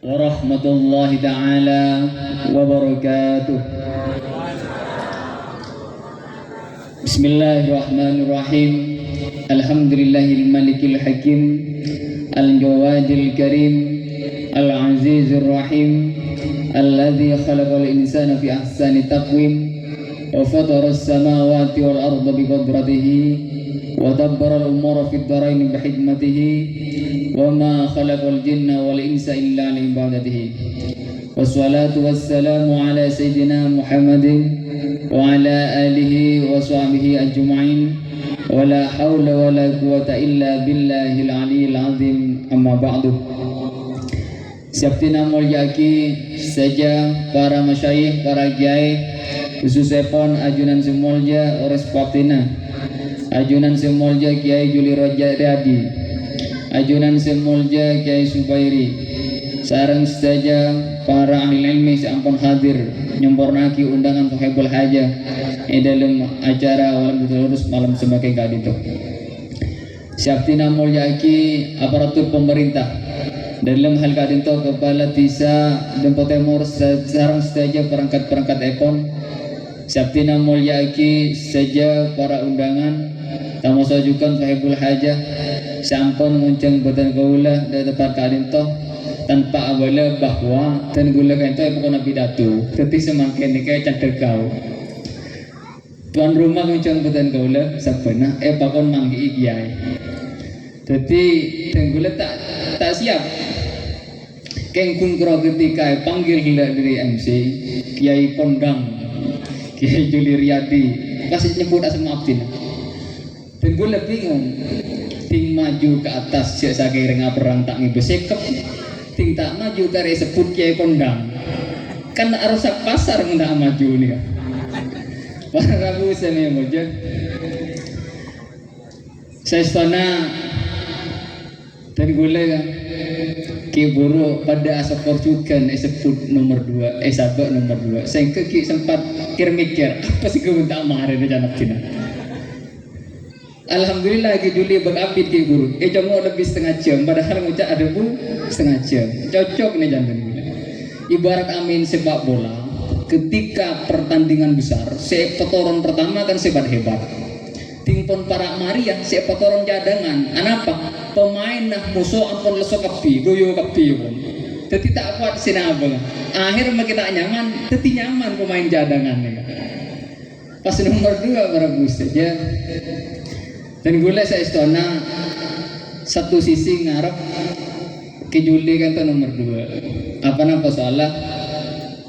warahmatullahi ta'ala wabarakatuh. Bismillahirrahmanirrahim. Alhamdulillahil malikil hakim, al-jawadil karim, al-azizir rahim, alladzi khalaqal insana fi ahsani taqwim wa fatara as-samawati wal arda biqudratihi wa dabbara al-umura fid dharain bihikmatihi wa ma khalaqal jinna wal insa illa li'ibadatihi. Wassalatu wassalamu ala sayyidina Muhammadin wa ala alihi wa sahbihi ajma'in wa la hawla wa la quwata illa billahil aliyyil azim. Amma ba'du. Siaptina mulyaki saja para masyayikh, para kiai, khususnya pon ajunan semulja ores patina, ajunan semulja Kiai Juli Raja Radi, ajunan semulja Kiai Subairi, sareng saja para ahli ilmi sampun hadir nyempurnaki undangan Sohibul Hajah dalam acara walam terus malam sebagai kadito. Siaptina mulyaki aparatur pemerintah dalam hal kadito kepala desa Dempo Timur sareng saja perangkat-perangkat ekon. Siaptina mulyaki saja para undangan tamu sajukan Sohibul Hajah sampun munceng badan kaula dari tempat kadito tanpa awala bahwa dan gula kanto pokoknya pidato tapi semakin kayak candegau tuan rumah munceng badan kaula sabana pakon manggi kiai jadi dan gula tak siap kengkung kro ketika panggil gila dari MC Kiai Kondang Kiai Juli Riyadi kasih nyebut asal maafin dan gue lebih bingung ting maju ke atas siasa kira perang tak ngibu sekep ting tak maju dari sebut Kiai Kondang kan harus pasar nggak maju nih para rabu saya moja saya istana dan gue lega kiburu pada asap porcukan sebut nomor 2 sabak nomor 2 saya ke sempat mikir apa sih gue minta marah di jalan Cina. Alhamdulillah lagi Juli berapit ke guru cuma lebih setengah jam padahal ngucap ada pun setengah jam cocok nih jantan ibarat amin sepak bola ketika pertandingan besar sepetoron pertama kan sebat hebat timpon para Maria sepetoron cadangan anapa pemain nah musuh ampun lesok kapi goyo kapi pun jadi tak kuat sinabang akhir kita nyaman jadi nyaman pemain cadangan nih pas nomor 2 para bus saja dan gue saya istana satu sisi ngarep ke Juli kan nomor 2 apa soalnya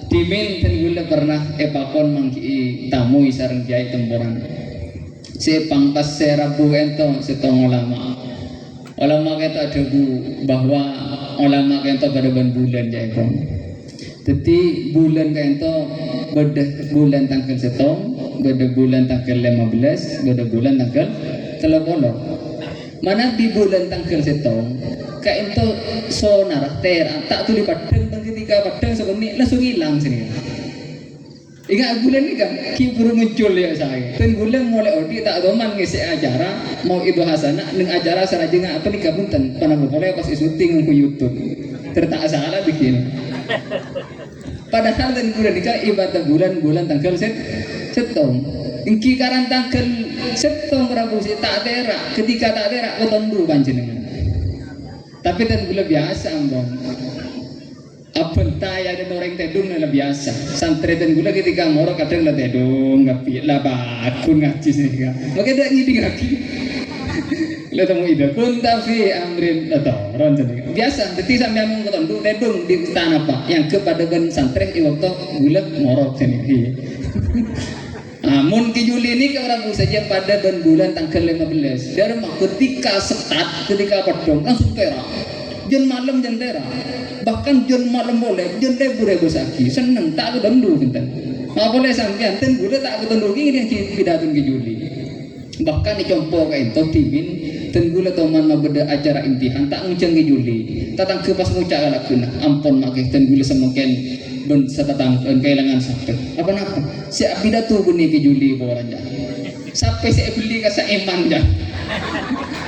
timin dan gue pernah pakon mangki tamu sareng kiai temporan si pangkas serabu ento setong ulama kita ada bahwa ulama kita pada bulan jaipong jadi bulan kita pada bulan tanggal setong pada bulan tanggal 15 pada bulan tanggal 30 mana di bulan tanggal setong kayak itu sonar ter tak tuli padang ketika padang sebenarnya langsung hilang sini. Ingat bulan ini kan kiburu muncul ya saya dan bulan mulai odi tak doman ngisi acara mau itu hasanah dengan acara saraja nggak apa nih kabuntan panah boleh pas syuting ke YouTube tertak salah bikin padahal dan bulan ini ibadah bulan tanggal setong ingki karan tanggal setong Prabu si tak terak ketika tak terak ketondu panjenengan tapi dan bulan biasa ambon abentah ya dan orang tedung lah biasa santri dan gula ketika moro kadang lah tedung ngapi lah bakun ngaji sih kan makanya dah ngidi ngaji lah temu ide pun tapi amrin atau ron biasa jadi sampai amung ketondu tedung di tanah apa yang kepada gen santri di waktu gula moro sini namun ke Juli ini ke orang saja pada bulan tanggal 15 dari ketika setat ketika pedong langsung terak jen malam jen terak bahkan jen malam boleh jen lebu saki seneng tak ketendu kinten nggak boleh sampean ten gue tak ketendu gini yang pidatun ke Juli bahkan dicompo kayak itu timin ten gue teman mau beda acara intihan tak ngucang ke Juli tatang ke pas ngucak galak kena ampun makai ten gue semakin ben setatang kehilangan sakit apa si pidato bunyi ke Juli bawa aja sampai saya beli ka iman dah.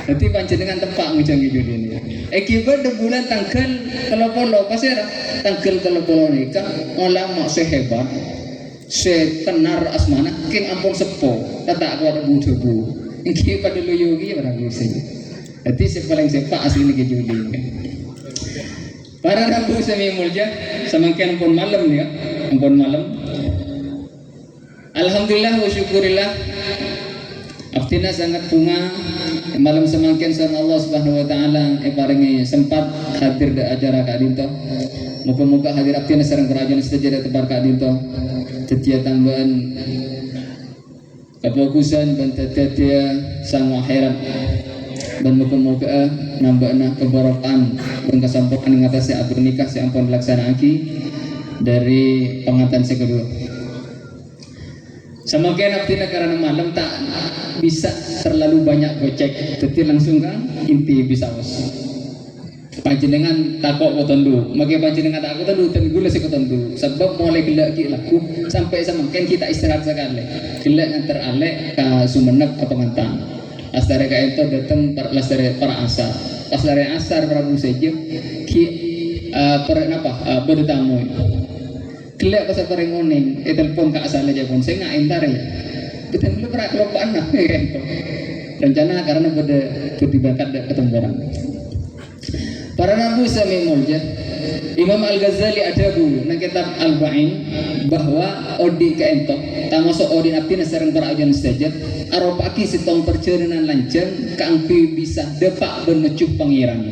Nanti panjenengan tempat ngejang judi ini. Akibat de bulan tanggal 30 pasir tanggal 30 nikah ulama sehebat setenar asmana king ampun sepo kata aku ada budu. Iki pada lu yogi pada bisa. Nanti paling sepak asli ni judi ini. Para rabu sami mulja semakin ampun malam ni ya, ampun malam. Alhamdulillah wa syukurillah. Aftina sangat bunga malam semakin san Allah Subhanahu wa taala paringi sempat hadir di acara Kak Dinto. Muka-muka hadir aftina sareng kerajaan sejajar tebar Kak Dinto. Tetia tambahan kefokusan dan tetia sang akhirat. Dan muka-muka nambahna kebarokan dan kesampaian ngatasi abur nikah yang ampun dilaksanakan dari pengantin kedua. Semakin abdina karena malam tak bisa terlalu banyak gocek, jadi langsung kan inti bisa was. Panjenengan takok kotondu, maka panjenengan takok kotondu dan gula sekotondu. Sebab mulai gelak laku sampai semakin kita istirahat sekali. Gelak nganter alek ke Sumenep apa pengantin. Astare ka ento datang lastare para asar. Pas lare asar Prabu saja ki per napa bertamu. Kelak pasal pareng oning, telepon ke asal aja pun saya nggak entar ya. Betul belum pernah kelopaan lah itu. Rencana karena berdibakat ketemu orang. Para nabi sami mulja, Imam Al Ghazali ada bu, nang kitab Al Ba'in bahwa odi ke ento, tamasuk odi nabi nasarang para ajan saja. Aropaki sitong perjalanan lanjang, keangkui bisa depak bernecuh pangeran.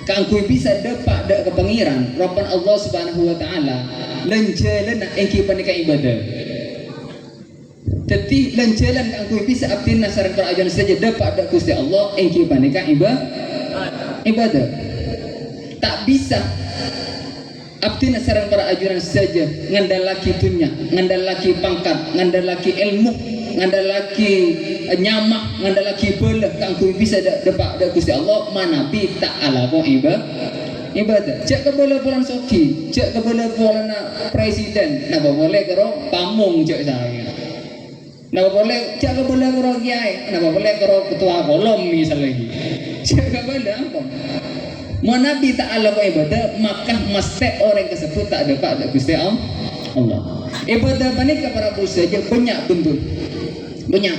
Keangkui bisa depak dek ke pangeran, Rabban Allah Subhanahu wa taala. Lenjalan engki panika ibadah. Tetapi lenjalan aku bisa abdin nasarang kerajaan saja dapat ada Gusti Allah engki panika ibadah. Tak bisa abdin nasarang kerajaan saja ngandalaki dunya, ngandalaki pangkat, ngandalaki ilmu, ngandalaki nyamak, ngandalaki bola aku bisa dapat ada Gusti Allah manabi tak ala ko ibadah. Cek ke bola-bola soki, cek ke bola-bola presiden, nak boleh karo pamung cek saya. Nak boleh cek ke bola karo kiai, nak boleh karo ketua kolom misalnya lagi. Cek ke bola apa? Nabi Ta'ala ko ibadah, maka mesti orang tersebut tak dapat ada Gusti Allah. Ibadah panika para saja banyak bentuk. Banyak.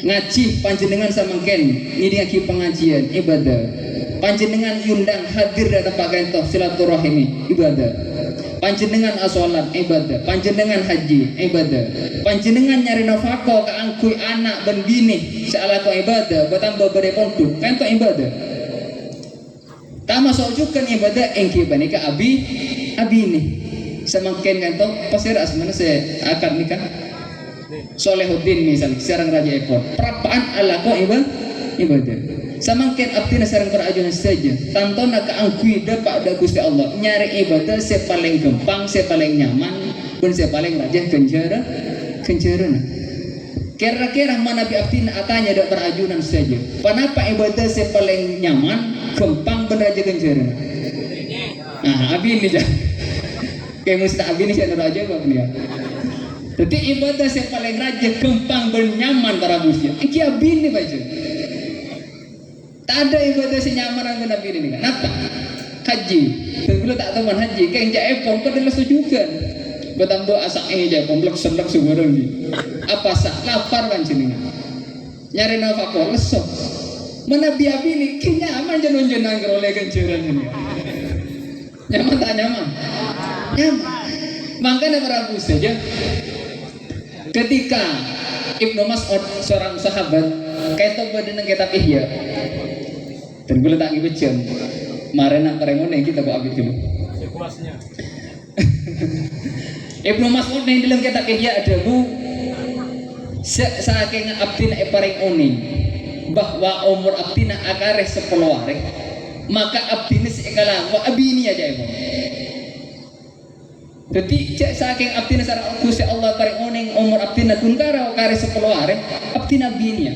Ngaji panjenengan samangken, ini lagi pengajian ibadah. Panjenengan yundang hadir datang Pak Gento silaturahmi ibadah. Panjenengan asolat ibadah. Panjenengan haji ibadah. Panjenengan nyari nafkah ke angkui anak dan bini salah ibadah. Bertambah bereponduk kan ibadah. Tak masuk juga ibadah engki banika abi ini. Semakin Gento pasir asmana saya akan nikah. Solehuddin misalnya sarang Raja Ekor. Perapaan ala ko ibadah. Samakin abdi nasarang kerajaan saja tanto nak angkui dapat ada Gusti Allah nyari ibadah saya paling gampang, saya paling nyaman pun saya paling rajin kencara kira-kira mana bi abdi atanya ada kerajaan saja kenapa ibadah saya paling nyaman gampang pun rajin kencara nah abi ini jah kayak mesti abi ini saya raja apa nih ya jadi ibadah saya paling rajin gampang bernyaman para busia iki abi ini baca tak ada ibadah senyaman aku Nabi ini kan? Apa? Haji. Sebelum tak tahu haji, kayak yang epon kau adalah sujukan. Bertambah asak ini aja, kompleks semblak sebarang ni. Apa sak lapar kan sini? Nyari nafkah lesok. Mana biabi ini? Kenyaman jangan jenang keroleh kencuran ini. Nyaman tak nyaman? Nyaman. Makanya para saja. Ketika Ibnu Mas'ud seorang sahabat kaitan dengan kitab Ihya. Dan gue letak ngibecem marena paremone kita kok abis dulu Ibnu Mas'ud yang dalam kitab Ihya ada bu saking abdina paring oning bahwa umur abdina akare 10 hari maka abdina sekala wa abini aja ibu jadi cek saking abdina sareng Gusti Allah paring oning umur abdina kunkara akare 10 hari abdina binia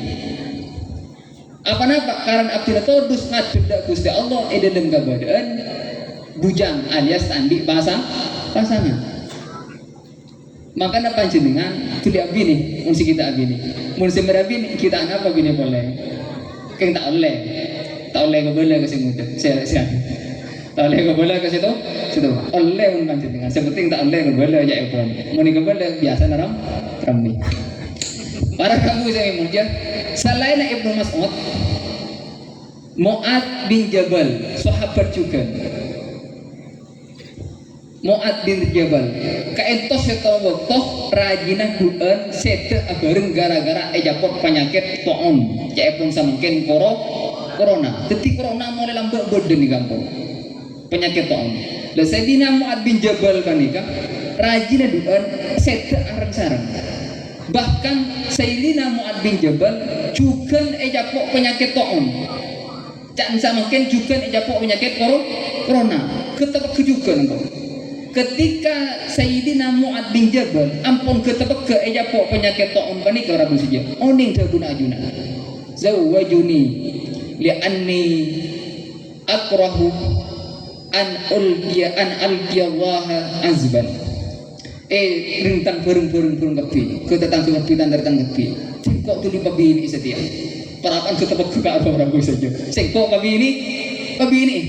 apa-apa karena abdina todus ngadedak Gusti Allah dalam keadaan bujang alias tandi pasangan Makanya panjenengan tuli abi nih, mun si kita abi nih, mun si merabi nih kita apa bini boleh, keng tak oleh keboleh ke sini siapa, tak oleh keboleh ke situ, oleh mun panjenengan, sepenting tak oleh keboleh aja epon, mun keboleh biasa naram rami. Para kamu saya mulia, selain Ibnu Mas'ud, Mu'ad bin Jabal, sahabat juga. Mu'ad bin Jabal, kaentos setong toh rajina huan sete abareng gara-gara ejapot penyakit toon, cepon samangken corona. Ketika corona mulai lambat boden di kampung, penyakit toon. Lah Sayyidina Mu'ad bin Jabal kanika rajina huan sete areng sareng. Bahkan Sayyidina Mu'ad bin Jabal juga ejapok penyakit toon. Cak samangken juga ejapok penyakit corona. Ketepek juga engkau. Ketika Sayyidina Mu'ad bin Jabal ampun ketepek ke ejapok penyakit ta'un panika rabu saja oning dabuna ajuna zawwajuni li'anni akrahu an alqiyallaha azban rintang burung kepi ketetang kepi tandar kepi sengkok tuli pabi ini setia parapan ketepek ke rabu saja sengkok pabi ini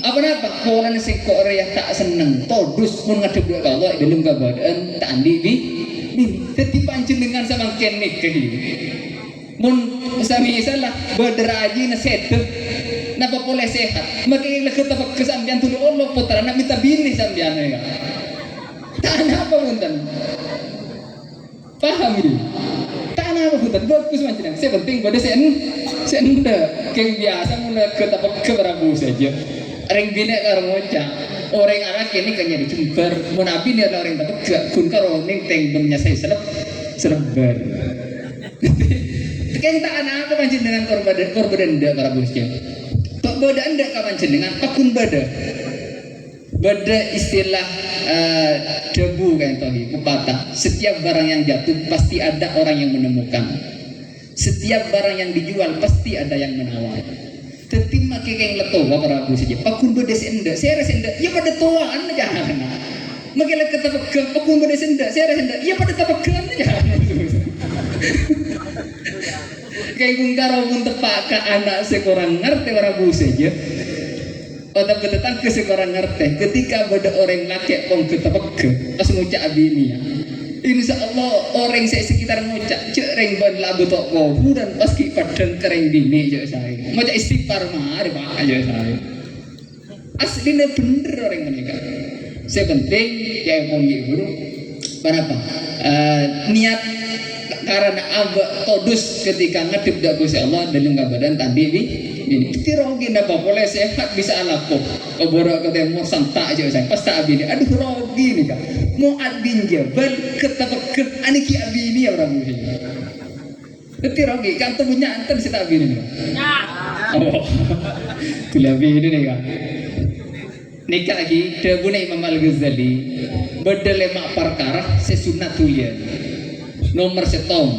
apa orang sekor yang tak seneng todus pun ngadep dia Allah dalam keadaan tak andi bi jadi panjenengan sama ken nikah mun sami salah berderaji na setep napa boleh sehat makin leket apa kesambian tulu Allah putra nak minta bini sambian ya tak apa punten paham ini tak apa punten bagus macam sepenting pada sen udah kayak biasa mulai ketapa keberabu saja orang bina karo ngocak orang anak ini kan jadi jember mun abi ni orang tapi gak kun karo ning tengbennya saya serembar kan tak ana apa panjenengan korban ndak karo bosnya tok beda ndak ka panjenengan akun beda istilah debu kan tohi pepatah setiap barang yang jatuh pasti ada orang yang menemukan setiap barang yang dijual pasti ada yang menawar. Tetim makai kain letowa para abu saja. Pakun bedes endak, saya rasa endak. Ya pada tuaan jangan. Makai lek ketapakkan, pakun bedes endak, saya rasa endak. Ya pada tapakkan jangan. Kayak kungkaro pun tepak ke anak sekorang ngerti para abu saja. Otak betetang ke sekorang ngerti. Ketika ada orang laki kong ketapakkan, pas ngucap abini ya. Insya Allah orang saya sekitar ngucap cek reng ban lagu tok kohu dan paski padang kering bini cek saya ngucap istighfar mari pak aja saya aslinya bener orang menikah saya penting ya pongi guru berapa niat karena abah todus ketika ngadep dak Gusti Allah dalam badan tadi ini rogi napa boleh sehat bisa alako keborok ketemu santak aja saya pas tak abini aduh rogi nih kak Mu'ad bin Jabal ketepek aniki abini ya orang ini tapi rogi kan punya anten si tak abini oh tuh abini nih kak nikah lagi debuna Imam Al-Ghazali bedelemak perkara sesunat tulian nomor setong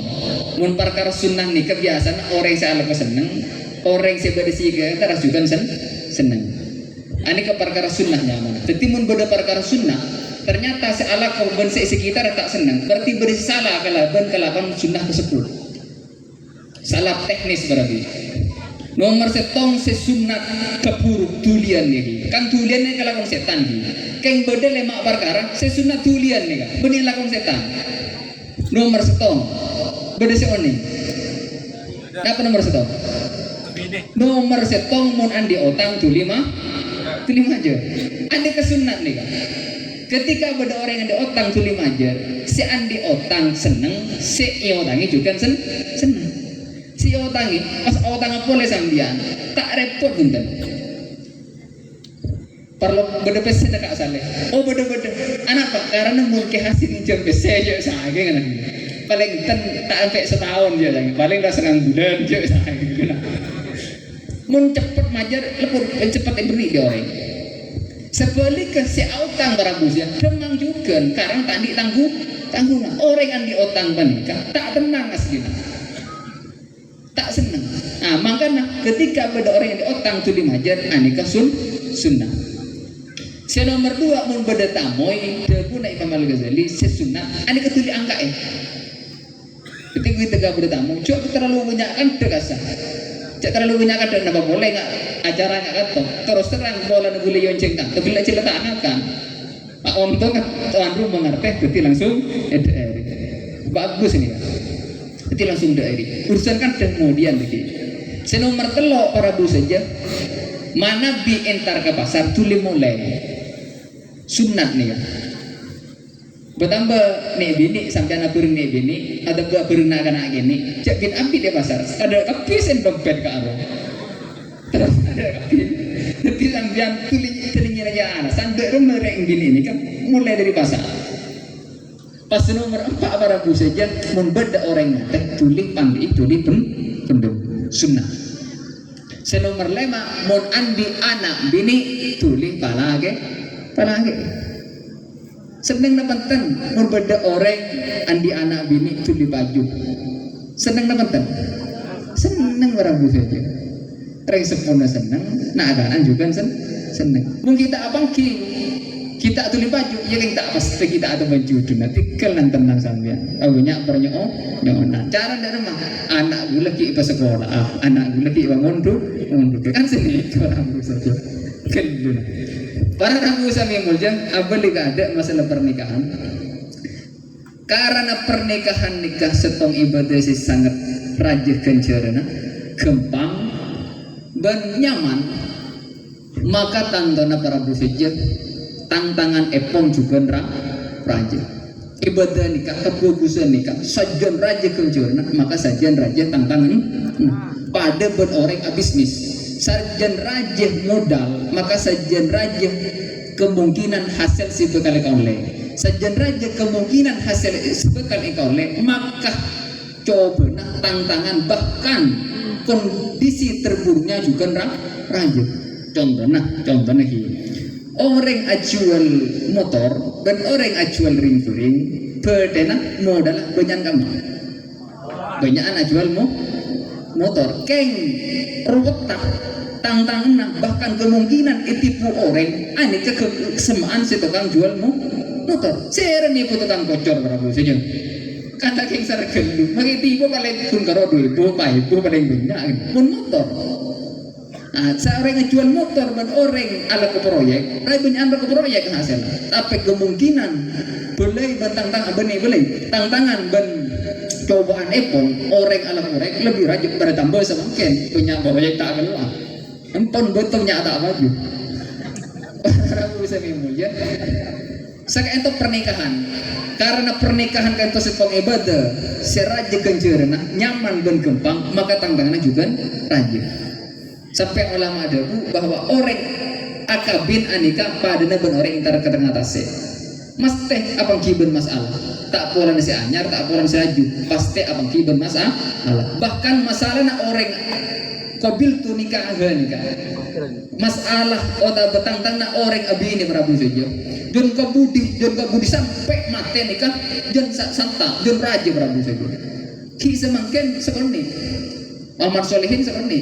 mun perkara sunnah nih kebiasaan orang saya lebih seneng orang saya berisiga terus juga seneng ini ke perkara sunnahnya mana jadi mun beda perkara sunnah ternyata seala korban sekitar tak seneng berarti berisi salah kelaban sunnah tersebut salah teknis berarti nomor setong sesunat keburuk tulian nih kan tuliannya kelaban setan nih keng beda lemak perkara sesunat tulian nih kan benih lakon setan nomor setong beda seoni apa nomor setong nomor setong mun andi otang tu lima aja andi kesunat nih kan ketika ada orang yang andi otang tu lima aja si andi otang seneng si otangi juga seneng si otangi pas otang boleh sambian tak repot punten perlu beda pesen kak saleh oh beda anak pak karena mungkin hasil jam pesen aja saya kan paling tak sampai setahun dia lagi paling dah serang bulan aja saya mun cepet majar lepur cepet beri dia orang sebaliknya si otang barabusnya demang juga karena tadi tanggung orang yang di otang panikah tak tenang aslinya tak senang nah makanya ketika ada orang yang di otang tu dimajar anika sunnah Nomor 2 mun beda tamoy debu na Imam Al-Ghazali sesunat ani ketuli angka ketika kita gak beda tamu cok terlalu banyak kan terasa cak terlalu banyak kan dan apa boleh nggak acara nggak kato terus terang bola neguli yonceng kan tapi lah cerita anak kan untuk tuan rumah mengerti berarti langsung bagus ini kan berarti langsung daeri urusan kan kemudian lagi senomor telok para bu saja mana bi entar ke pasar tuli mulai sunat nih kan bertambah nih bini sampai anak beri nih bini ada buat berenang anak gini cak bin ambil di pasar ada kapisen dompet ke arah terus ada kapin tapi sampai tulinya aja anak sampai rumah yang gini ini kan mulai dari pasar pas nomor 4 para bu saja membeda orang yang tulis pandi tulis pendem sunnah senomor 5 mon andi anak bini tulis palage seneng na penting berbeda orang andi anak bini tulis baju seneng na penting seneng orang bu saja orang sempurna seneng nah agaan juga seneng mungkin kita abang kita tulis baju ya kita pasti kita ada baju itu nanti kalian tenang sambil awalnya nah cara dari rumah anak gue lagi ke sekolah anak gue lagi bangun kan sini orang bu saja kalian para rabu sami muljam abali ada masalah pernikahan karena pernikahan nikah setong ibadah sih sangat rajin kencerana gempang dan nyaman maka tandana para busijat tantangan epong juga rajin ibadah nikah kebagusan nikah sajian rajin kencerana maka sajian rajin tantangan pada berorek bisnis sajian rajin modal maka sajian rajin kemungkinan hasil si bekal oleh sajian rajin kemungkinan hasil si bekal oleh maka coba tantangan bahkan kondisi terburuknya juga rajin contohnya ini orang ajual motor dan orang ajual ring-ring berdana modal banyak kamu banyak anak jual motor keng ruwet tantangan bahkan kemungkinan itipu orang ini kesemaan si tukang jual motor seren ibu tukang kocor berapa saja kata keng sargelu maka tipu paling pun karo ibu paling banyak pun motor nah seorang yang jual motor dan orang ala ke proyek banyak ala ke proyek hasil tapi kemungkinan boleh tantangan boleh tantangan ben cobaan epon orang ala proyek lebih rajin pada tambah semakin punya proyek tak keluar empon betulnya tak maju rabu bisa mulia sekarang itu pernikahan karena pernikahan kan itu setong ibadah seraja kencerna nyaman dan gempang maka tantangannya juga rajin sampai ulama ada bahwa orang akabin anika padana ben orang intara ketengah tase mas teh abang kiben masalah tak pulang si anyar tak pulang si laju pasti abang kiben masalah bahkan masalah na orang kabil tu nikah masalah oda betang-tang na orang abi ini Prabu saja jon kabudi sampai mati nikah jon santa jon raja Prabu saja ki semakin seperti Muhammad Solihin seperti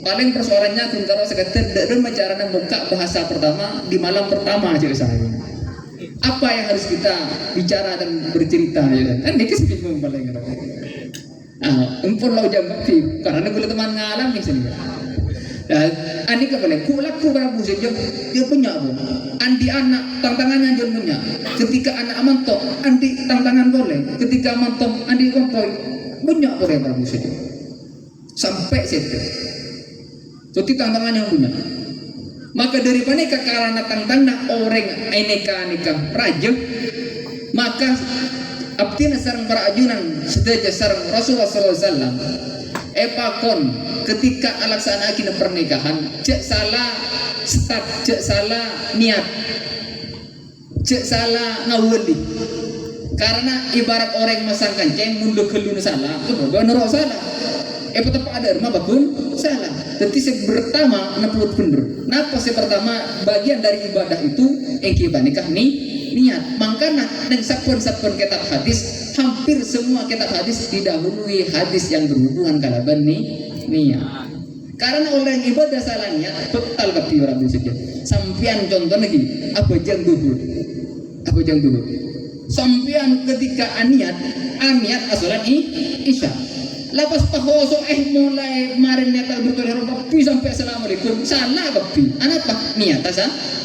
paling persoalannya kungkaro sekedar dan bicara muka bahasa pertama di malam pertama aja saya apa yang harus kita bicara dan bercerita ya kan ini kesempatan paling empun lau jam bakti karena gue teman ngalam nih sini ani kepala ku Prabu saja dia punya apa andi anak tantangannya dia punya ketika anak amanto andi tantangan boleh ketika amanto andi kompoi punya boleh Prabu saja sampai situ jadi tantangannya punya maka daripada karena tantangan orang nikah raja maka abdina sarang para ajunan sedaja sarang Rasulullah SAW epakon ketika alaksanakin pernikahan cek salah start cek salah niat cek salah ngawali karena ibarat orang masang kanceng mundur kelun salah benar salah tepat ada rumah bakun salah jadi pertama naput bener napa pertama bagian dari ibadah itu yang kita nikah niat makanya dan sapun kitab hadis hampir semua kitab hadis didahului hadis yang berhubungan kalaban niat Karena orang ibadah salah niat total kapi orang saja. Sampian contoh lagi apa jang dulu. Sampian ketika aniat asolan isya. Lepas pahoso mulai marin niat bertolak kapi sampai assalamualaikum salah kapi. Apa niat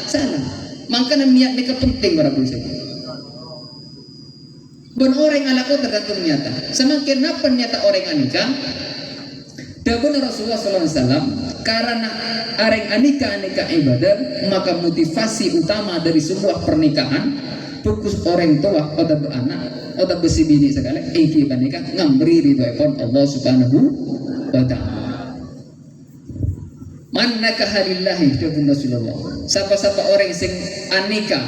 salah. Makanya niat ini penting para saja. Ben orang ala ko tergantung niata. Semakin apa niata orang anika? Dabun Rasulullah SAW karena areng anika ibadah, maka motivasi utama dari sebuah pernikahan fokus orang tua atau beranak atau besi bini segala iki panika ngambri ridho epon Allah Subhanahu wa ta'ala. Man nakaha lillahi dabun Rasulullah. Siapa orang sing anika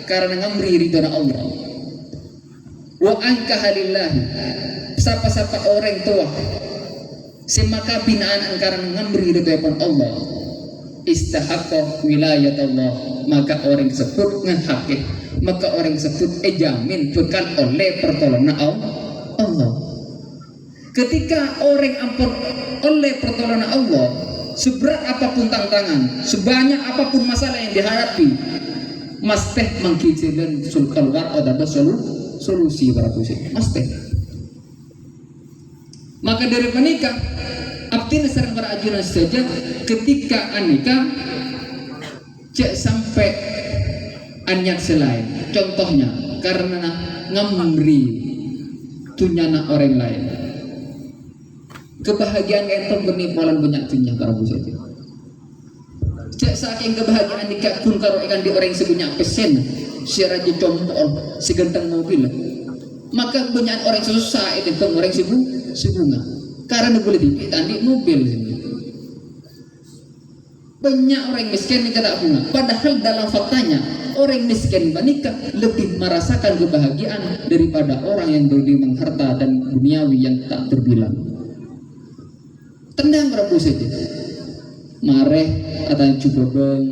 karena ngambri ridho Allah. Wa ankaha lillahi. Siapa orang tua semaka binaan angkaran memberi ridho Allah istahaqqa wilayat Allah, maka orang tersebut ngehake, maka orang tersebut jamin bekal oleh pertolongan Allah. Ketika orang ampun oleh pertolongan Allah, seberat apapun tantangan, sebanyak apapun masalah yang dihadapi, mesti mengkijilan keluar ada solusi para kusi mesti. Maka dari menikah abdi serang berajunan saja ketika anika cek sampai anyat selain contohnya karena ngambri tunyana orang lain kebahagiaan itu bernipolan banyak tunya para bu saja cek saking kebahagiaan anika kun karo ikan di orang sebanyak pesen si raja compol si genteng mobil maka banyak orang susah itu orang sebunga karena boleh dipikir di mobil sini. Banyak orang miskin yang tidak bunga, padahal dalam faktanya orang miskin menikah lebih merasakan kebahagiaan daripada orang yang berlimang harta dan duniawi yang tak terbilang. Tenang Prabu saja mareh atau cubodong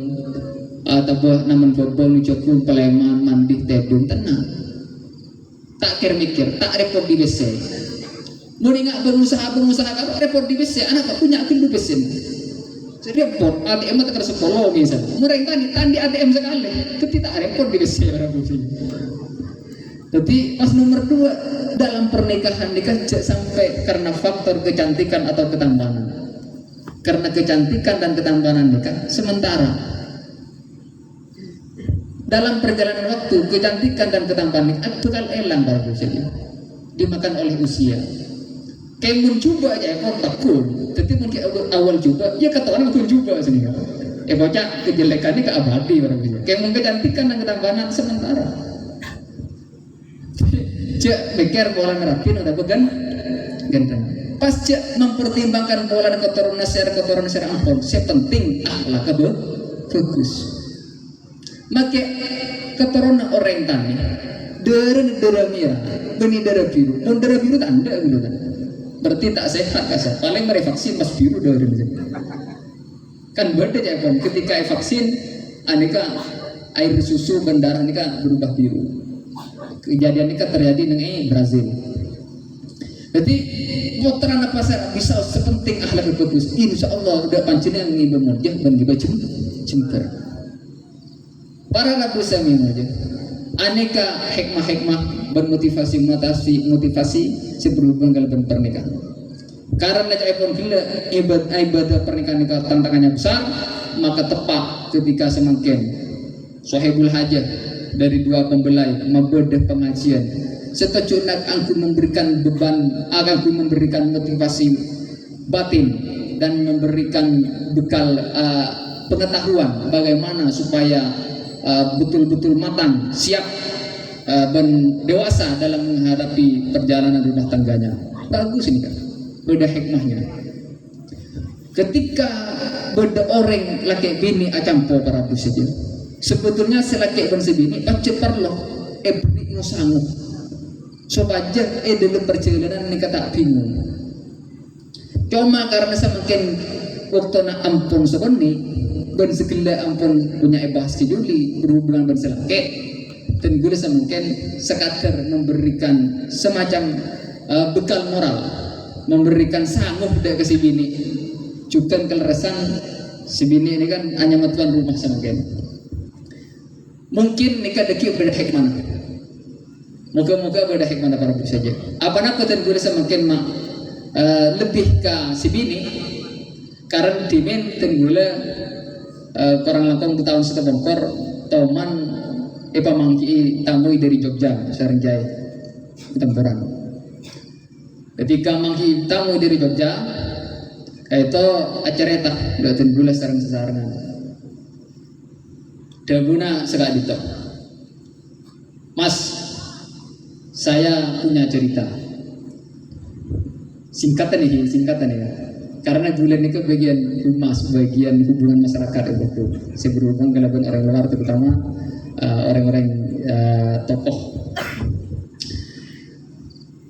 atau buah namun bobong ucapun peleman mandi tedung tenang tak mikir tak repot di BC. Muni nggak berusaha kalau repot di besi anak punya akil di besi. Repot ATM tak ada sekolah misalnya. Murah tandi ATM sekali, ketika repot di besi orang besi. Jadi pas nomor 2 dalam pernikahan nikah sampai karena faktor kecantikan atau ketampanan. Karena kecantikan dan ketampanan nikah sementara. Dalam perjalanan waktu kecantikan dan ketampanan nikah bakal elang para besi. Dimakan oleh usia. Kayak mencoba aja kok takut, tapi mungkin awal coba, ya kata orang aku coba sini kan. Bocah kejelekannya ke abadi orang bisa. Kayak mengkecantikan dan ketampanan sementara. Cek pikir pola ngerapin udah bukan ganteng. Pas cek mempertimbangkan pola dan keturunan secara ampun, saya penting akhlak bagus. Maka keturunan orang tani, darah merah, benih darah biru tanda gitu kan. Berarti tak sehat kasar. Paling merevaksin pas biru dari kan beda ya kan. Ketika vaksin, aneka air susu dan darah ini kan berubah biru. Kejadian ini kan terjadi di Brazil. Jadi putra pasar bisa sepenting akhlak bagus. Insya Allah udah pancinya yang ngibah murjah dan ngibah cemper. Para rabu sami aja. Aneka hikmah bermotivasi berhubungan dengan pernikahan. Karena epon gila ibadah pernikahan itu tantangannya besar, maka tepat ketika semakin sahibul hajah dari 2 pembelai membedah pengajian. Setuju nak aku memberikan beban, aku memberikan motivasi batin dan memberikan bekal pengetahuan bagaimana supaya betul-betul matang, siap dan dewasa dalam menghadapi perjalanan rumah tangganya. Bagus ini kan, beda hikmahnya. Ketika beda orang laki bini acampo para saja. Sebetulnya selaki dan sebini cepar loh, beri sanggup. Sobaja dalam perjalanan ini kata bingung. Cuma karena semakin waktu nak ampun sebeni dan segala ampun punya bahas juli berhubungan dengan selaki. Dan gue mungkin sekadar memberikan semacam bekal moral, memberikan sanggup dari ke si bini Cukan keleresan si bini ini kan hanya matuan rumah sama kan. Mungkin nikah deki beda hikmah. Moga-moga beda hikmah para ibu saja. Apa-apa dan gue semakin mak lebih ke si bini karena dimen dan gue korang langkong ke tahun setebongkor toman pamangki tamu dari Jogja Sarenjaya ketempuran. Ketika mangki tamu dari Jogja itu acara eta udah tenggula sarang-sarangan dabuna segak dito. Mas, saya punya cerita singkatan ya karena bulan itu bagian humas, bagian hubungan masyarakat itu saya berhubung dengan orang luar terutama orang-orang tokoh.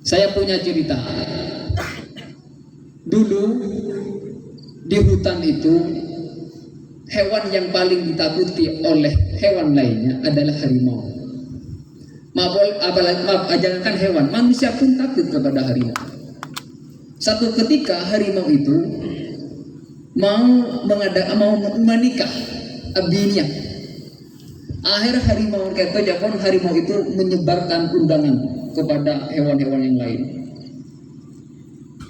Saya punya cerita dulu di hutan itu hewan yang paling ditakuti oleh hewan lainnya adalah harimau. Maaf, jangankan hewan, manusia pun takut kepada harimau. Satu ketika harimau itu mau menikah abinya. Akhir harimau kata Japon, harimau itu menyebarkan undangan kepada hewan-hewan yang lain.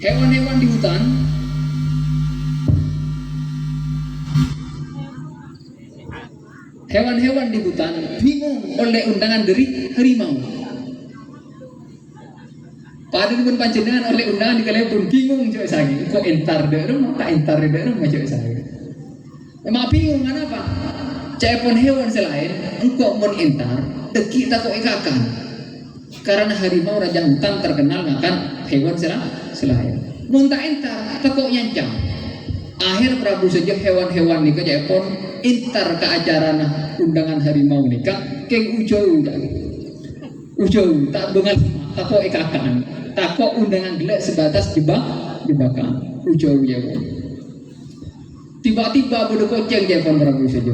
Hewan-hewan di hutan bingung oleh undangan dari harimau. Padahal pun panjenengan oleh undangan di kalian pun bingung coba saya. Kok entar deh, tak entar deh, coba saya. Emang bingung kenapa? Cepon hewan selain engkau mau entar, deki tak kok ikakan. Karena harimau raja hutan terkenal makan hewan selain. Muntah entar, tak kok nyancang. Akhir Prabu saja hewan-hewan nikah Cepon entar ke acara undangan harimau nikah, keng ujau tak bengal, tak kok ikakan. Takok undangan gelek sebatas jebakan ujau ya. Tiba-tiba bodoh koceng Jepon Prabu saja.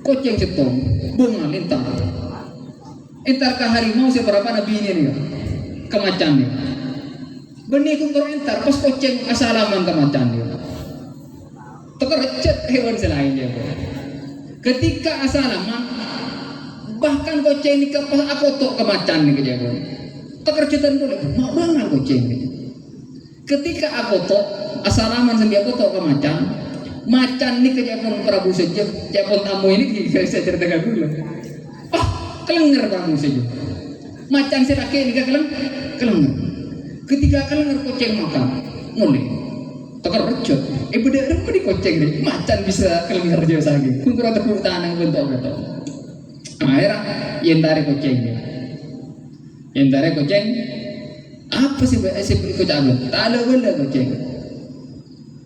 Koceng setong, bunga lintar. Entar ke harimau seberapa nabi ini nih, kemacan nih. Benih kuntur entar, pas koceng asalaman kemacan nih. Terkecet hewan selain dia. Ketika asalaman, bahkan koceng ini pas aku tok kemacan nih kejadian. Kekerjutan boleh, mau banget kucing. Ketika aku tok asalaman sendiri aku tok ke macan nih ke Japon Prabu saja, Japon tamu ini saya ceritakan dulu. Kelenger Prabu saja. Macan si rakyat ini kelenger. Ketika kelenger kucing makan, mulai terkerjut. Beda di kucing deh, macan bisa kelenger jauh lagi. Kuntur tepuk tangan bentuk. Akhirnya yang tarik kucing dia. Entare kucing apa sih kucing abang? Tak ada benda kucing.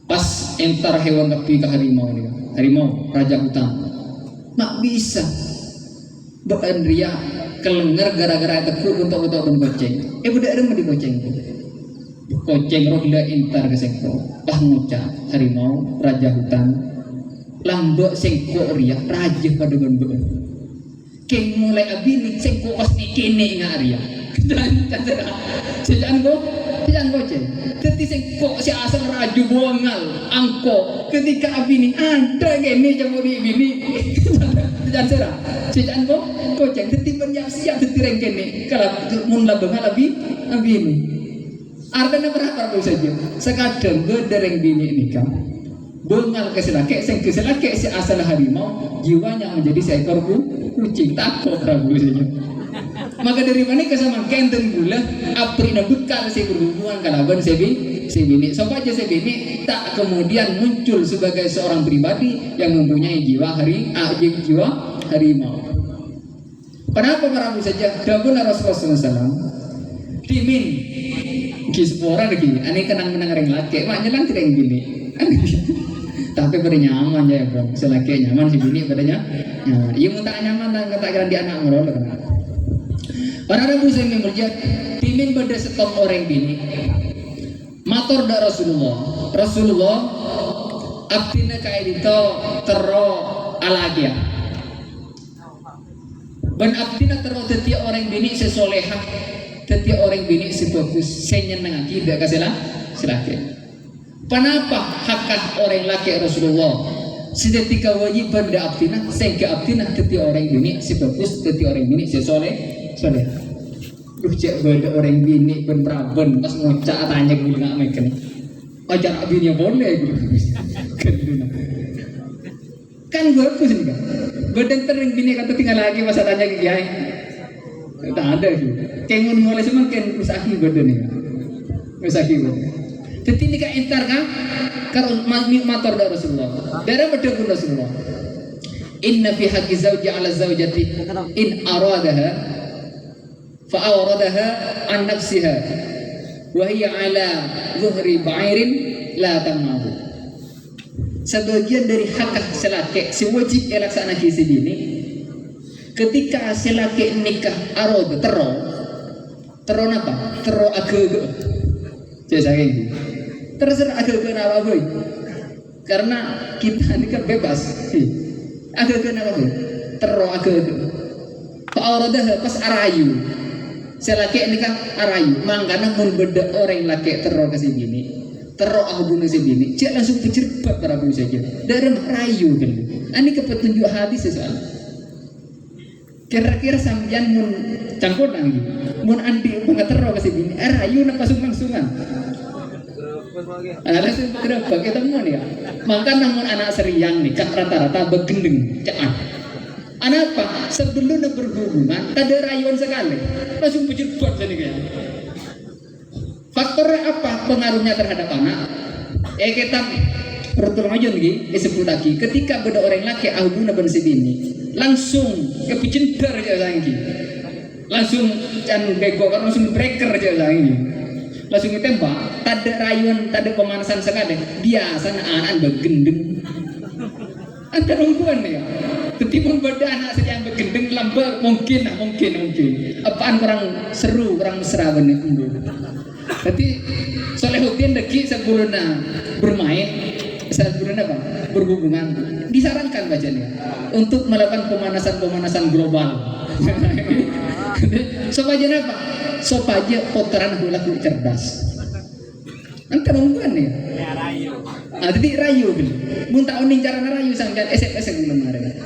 Pas entar hewan tapi ke harimau ni, harimau raja hutan. Mak bisa. Bukan ria kelenger gara-gara tekuk untuk kucing. Budak ada di kucing. Kucing roh dia entar ke sengko. Pas ngucap harimau raja hutan. Lambok sengko ria raja pada benda. Keng mulai abini sengko pasti kene ngaria. Dan sejak koceng. Jadi kok si asal raju bongal angko ketika abini ada gini jamu di bini. Jangan serah. Sejak koceng. Jadi siap jadi kene kalau mun labeng abini. Artinya berapa saja. Sekadang dereng bini nikah. Bengal keselake si asal harimau jiwanya menjadi seekor kucing takut Prabu saja. Maka dari mana kesamaan kenten gula aprina bekal si berhubungan kalaban si bini. Sobat aja si bini tak kemudian muncul sebagai seorang pribadi yang mempunyai jiwa harimau. Kenapa Prabu saja? Dabun Rasulullah SAW dimin kispora lagi. Aneh kenang ring laki. Mak nyelang tidak yang gini. Tapi pada nyaman ya bro. Selaki nyaman si bini padanya. Nyaman. Ia mau tak nyaman tak kira di anak ngerol kan. Para Rabu saya mengerjakan pimin pada stop orang bini. Mator da Rasulullah abdina kayak itu tero alagia. Ben abdina tero setiap orang bini sesolehah, setiap orang bini sebagus senyenang tidak kasalah silake. Kenapa hakah orang laki Rasulullah? Sedetika wajib pada abdina, sehingga abdina teti orang bini si bagus, teti orang bini si soleh. Duh cek pada orang bini ben praben pas ngocak tanya gue nggak makan. Ajar bini boleh gitu. Kan bagus nih kan. Badan tering bini kata tinggal lagi masa tanya ke kiai. Tak ada sih. Kayak mulai semakin usaki badan nih. Usaki badan. Jadi ini kan entar kan? Karena mator dari Rasulullah. Dari berdekun Rasulullah. Inna fi haqqi zawji ala zawjati in aradaha fa awradaha an nafsiha wa hiya ala zuhri ba'irin la tamahu. Sebagian dari hak selaki sewajib laksana kisi bini. Ketika selaki nikah arad tero apa? Tero agak. Saya ini. Terserah agak kenapa boy, karena kita ini kan bebas. Agak kenapa boy, agak. Pak Auradah pas arayu, selaki ini kan arayu, makanya mun beda orang laki kasih bini, aku kasih bini, cek langsung pecerbat para bu saja. Dari rayu kan, ini kepetunjuk hadis soal. Kira-kira sambian mun cangkut lagi, mun andi bunga kasih bini, rayu nak langsung-langsungan. Langsung berapa ketemu nih ya. Maka namun anak seriang nih rata-rata begendeng cepat. Anak apa? Sebelum berhubungan ada rayuan sekali. Langsung pucuk buat sini kayak. Faktornya apa pengaruhnya terhadap anak? Kita pertolongan aja nih disebut lagi. Ketika beda orang laki ahuna bensi bini langsung kepicintar aja lagi. Langsung can bego kan langsung breaker aja lagi. Langsung ditembak, tak ada rayuan, tak ada pemanasan sekali. Biasa anak begendeng. Ada nungguan ya. Ketimbang pada anak sedang begendeng lambat mungkin. Apaan kurang seru, kurang mesra bener. Jadi Solehuddin deki sebelum bermain, sebelum apa? Berhubungan. Disarankan bacanya untuk melakukan pemanasan global. Supaya apa? Supaya poteran laku cerdas. Nanti nungguan ya. Rayu. Jadi rayu kan. Mun tak uning cara rayu sampean SMS belum kemarin.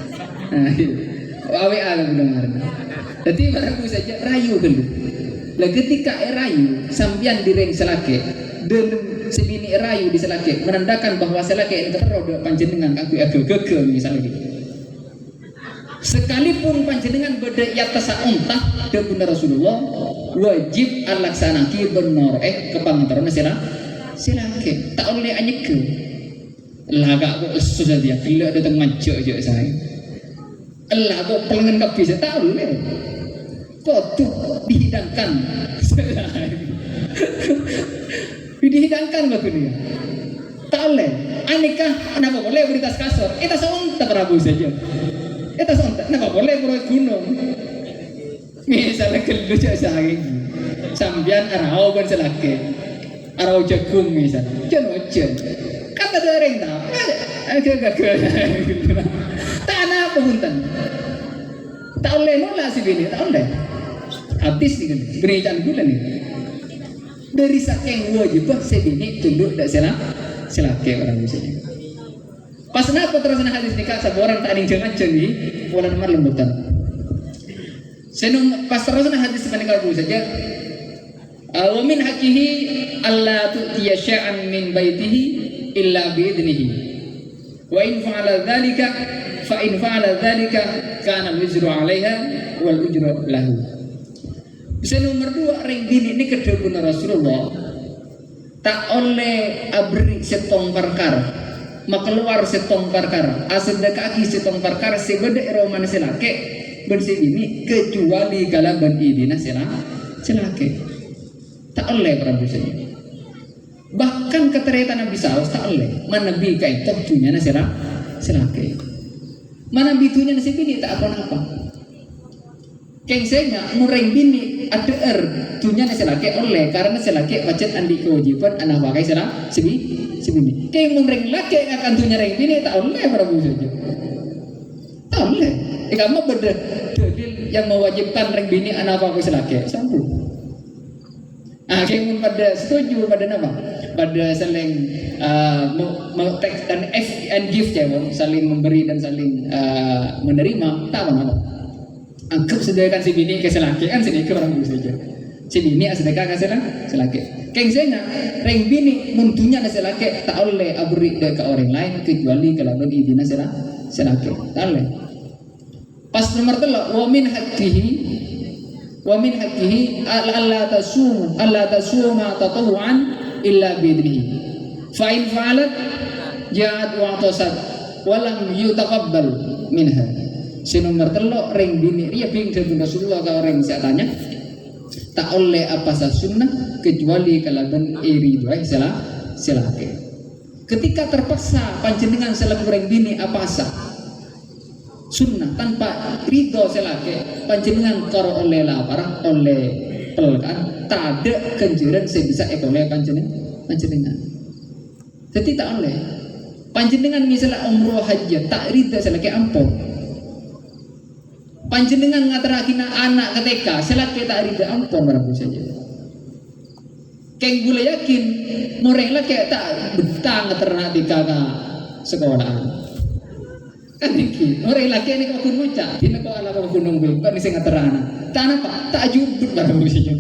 WA belum kemarin. Jadi baru saja rayu kan. Lah ketika rayu sampean direng selake dan sebini rayu di selake menandakan bahwa selake itu terode panjenengan aku agak misalnya gitu. Sekalipun panjenengan beda yatasa untah dengan Rasulullah wajib alaksanaki benar kepangantaran silake tak oleh anyek lah gak kok susah dia gila datang mancok aja saya lah kok pelengan kabisa tak oleh kok tuh dihidangkan dihidangkan kok dia tak oleh aneka kenapa boleh beritas kasar kita seunta Prabu saja kita sontak, kenapa boleh beroi gunung? Misalnya kelucu saya sambian arau ban selake, arau jagung misalnya, jen, kata dereng tak, agak tak ada apa punten, tak oleh nolak si bini, tak oleh, habis nih kan, berikan gula nih, dari saking wajib si bini tunduk tak selake orang misalnya. Pas kenapa terus hadis nikah seorang tak ada jangan cengi pola nomor lembutan. Senung pas terus hadis nikah dulu saja. Wa min haqihi alla tu'tiya sya'an min baitihi illa bi idnihi. Wa in fa'ala dzalika kana al-wizru 'alaiha wal ujru lahu. Senung nomor 2 ring bini ini kedua Rasulullah tak oleh abri setong perkara. Makeluar setong perkara asal kaki setong perkara sebeda roman selake bersih ini kecuali kalau berdina selake tak oleh Prabu saja bahkan keterita Nabi Saus tak oleh mana Nabi kait tujunya selake mana bitunya nasi bini tak apa-apa kengsenya mureng bini ada tujunya nasi selake oleh karena selake macet andi kewajiban anak pakai sebini kayak mureng laki akan tujunya reng bini tak oleh Prabu saja tak oleh kamu beda dalil yang mewajibkan reng bini anak pakai selake sambung kayak pada setuju pada nama pada saling take and give cewek, saling memberi dan saling menerima, tak apa. Anggap sedekah si bini ke selaki kan sedekah orang dulu saja. Si bini sedekah ke selaki. Kengsenya, reng bini muntunya na selaki tak oleh abri ke orang lain kecuali kalau idina selaki. Tak oleh. Pas nomor 3, wa min haqqihi alla tasuma tatawuan illa biidnihi. Fa in fa'alat ja'at wa atasat wa lam yutaqabbal minha. Nomor 3 reng bini ria ping dengan Rasulullah ka orang tanya tak oleh apa sa sunnah kecuali kalaban iri doa selake. Ketika terpaksa panjenengan selaku reng bini apa sah sunnah tanpa ridho selake panjenengan karo oleh lapar oleh pelkan tak ada kenjuran sebisa oleh panjenengan. Jadi tak oleh panjenengan misalnya umroh haji tak ridho selake ampun. Panjenengan ngaterakina anak ketika selaki tak rida ampun barabu saja. Keng gula yakin moreng laki tak betang ngaternak di kakak sekolahan. Kan iki moreng laki ini kau kun muca, dina kau ala kau gunung bukan ni sing ngaterana. Tak apa, tak jubut barabu saja.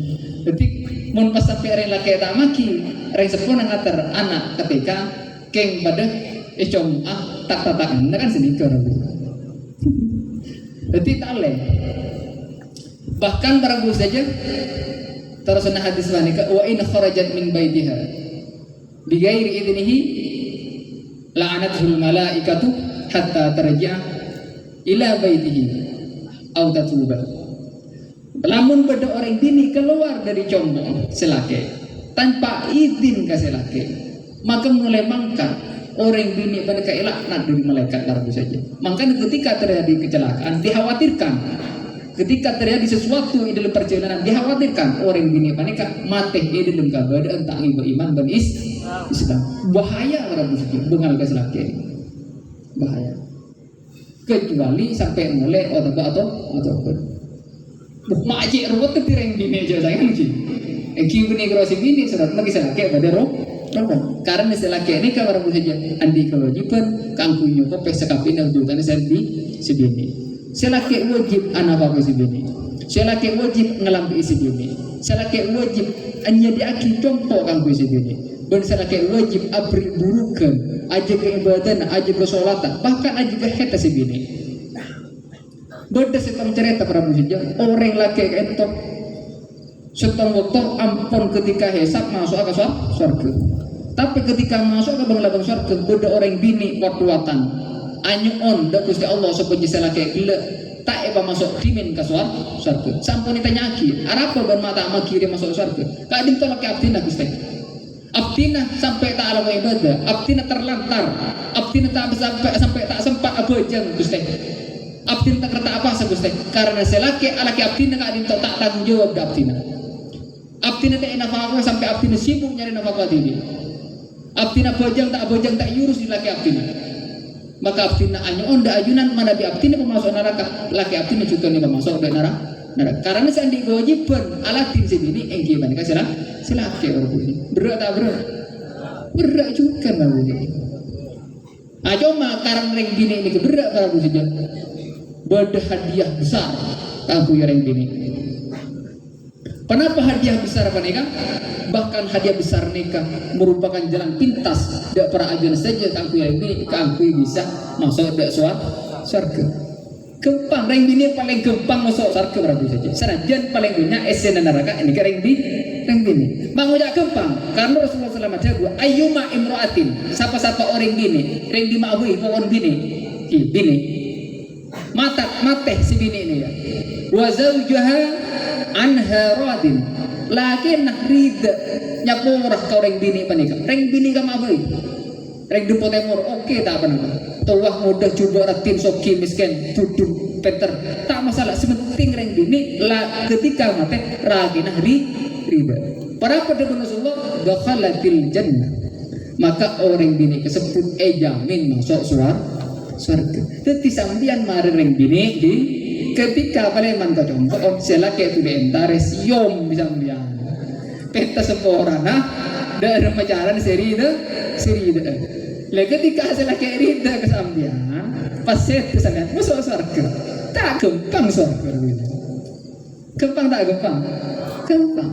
Jadi mun pas sampai orang laki tak maki, orang sepuluh ngater anak ketika keng pada ecom tak kan sedikit barabu. Jadi tak boleh. Bahkan barabu saja terus hadis manika wa in kharajat min baitiha bi ghairi idnihi la'anatul malaikatu hatta tarji'a ila baitihi aw tatuba. Lamun pada orang bini keluar dari combong selake tanpa izin ke selake maka mulai mangkat orang bini pada laknat dari malaikat barabu saja. Makanya ketika terjadi kecelakaan dikhawatirkan, ketika terjadi sesuatu di dalam perjalanan dikhawatirkan orang bini panika mati di dalam keadaan tak beriman dan Islam. Bahaya barabu saja bengal keselake. Bahaya. Kecuali sampai mulai atau makcik ruwet ketireng bini aja sayang sih. Bini krosi bini surat lagi selake pada roh. Karena selaki ini kan barabu saja andi kewajiban kangkunya kope sekapin dan jutaan sebini. Selaki wajib anak apa sebini. Selaki wajib ngelampi sebini. Selaki wajib hanya diaki contoh kangku sebini. Dan selaki wajib abri burukan aja ke ibadah, aja ke sholatan, bahkan aja ke heta sebini. Beda setong cerita barabu saja orang laki entok setong waktu ampun ketika hisab masuk ke surga. Tapi ketika masuk ke banglaban surga beda orang bini kuat-kuatan anyuon dak Gusti Allah sepuji selake gila tak eba masuk dimin ke surga. Sampun ditanya aki arapa ban mata maki dia masuk surga. Kak dim tolak ke abdina Gusti. Abdina sampai tak alam ibadah, abdina terlantar, abdina tak sampai tak sempat abojang Gusti. Abdina tak kerta apa Gusti. Karena selake alaki abdina kak dim tak tanggung jawab dak abdina. Abdina tak nafkah sampai abdina sibuk nyari nafkah ini. Abdina bojang tak yurus di laki abdina. Maka abdina anyuon da ajunan mana bi abdina pemasuk neraka, laki abdina juga nih pemasuk da neraka. Karena sandi kewajiban alatin sebini engki manika selake orang ini. Berat tak berat? Berat juga baru ini. Cuma karang reng bini ini berat baru saja. Beda hadiah besar aku reng bini. Kenapa hadiah besar apa nikah? Bahkan hadiah besar nikah merupakan jalan pintas dak para ajuan saja kangku ini kangku bisa masuk dak surga. Gempang reng bini paling gempang masuk surga berapa saja. Sanajan paling banyak esen neraka ini reng bini. Mangujak gempang karena Rasulullah sallallahu alaihi wasallam ayyuma imra'atin siapa orang bini reng dima'hui pohon bini. Mate si bini ini ya. Wa zawjuha anha radin lakin rida nyapurah kau reng bini panika reng bini kam apa reng depo temur oke tak apa nama tuah mudah coba ratin soki miskin duduk peter tak masalah sementing reng bini lah ketika mate ragina rida para pada Rasulullah dakhalatil jannah maka orang bini kesebut jamin masuk surga tetapi sampeyan mari reng bini di ketika paleman kau contoh selaki itu dientares yom bisa melihat peta seporana Dari pacaran seri itu. Lah ketika hasil kayak rida kesambian, pas set kesambian, masuk surga. Tak gampang surga gitu. Gampang tak gampang? Gampang.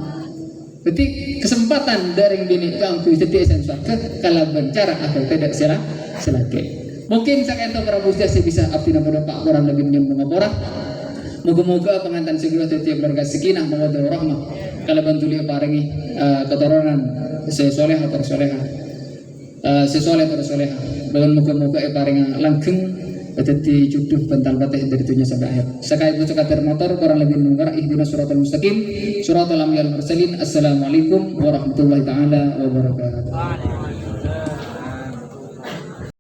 Berarti kesempatan dari bini kangku setiap esen surga kalau bercara aku tidak selake. Mungkin saya ento Prabu saya bisa abdi nama Pak orang lebih menyambung orang. Moga-moga pengantin segera setiap keluarga sekinah mawaddah warahmah. Kalau bantu lihat paringi keturunan sesoleh atau soleha. Sesoleh atau soleha. Bahkan moga-moga paringi langgeng jadi jodoh bental batih dari dunia sampai akhir. Sekali itu sekadar motor orang lebih mengarah ihdinas siratal mustaqim siratal anbiya'il mursalin. Assalamualaikum warahmatullahi taala wabarakatuh.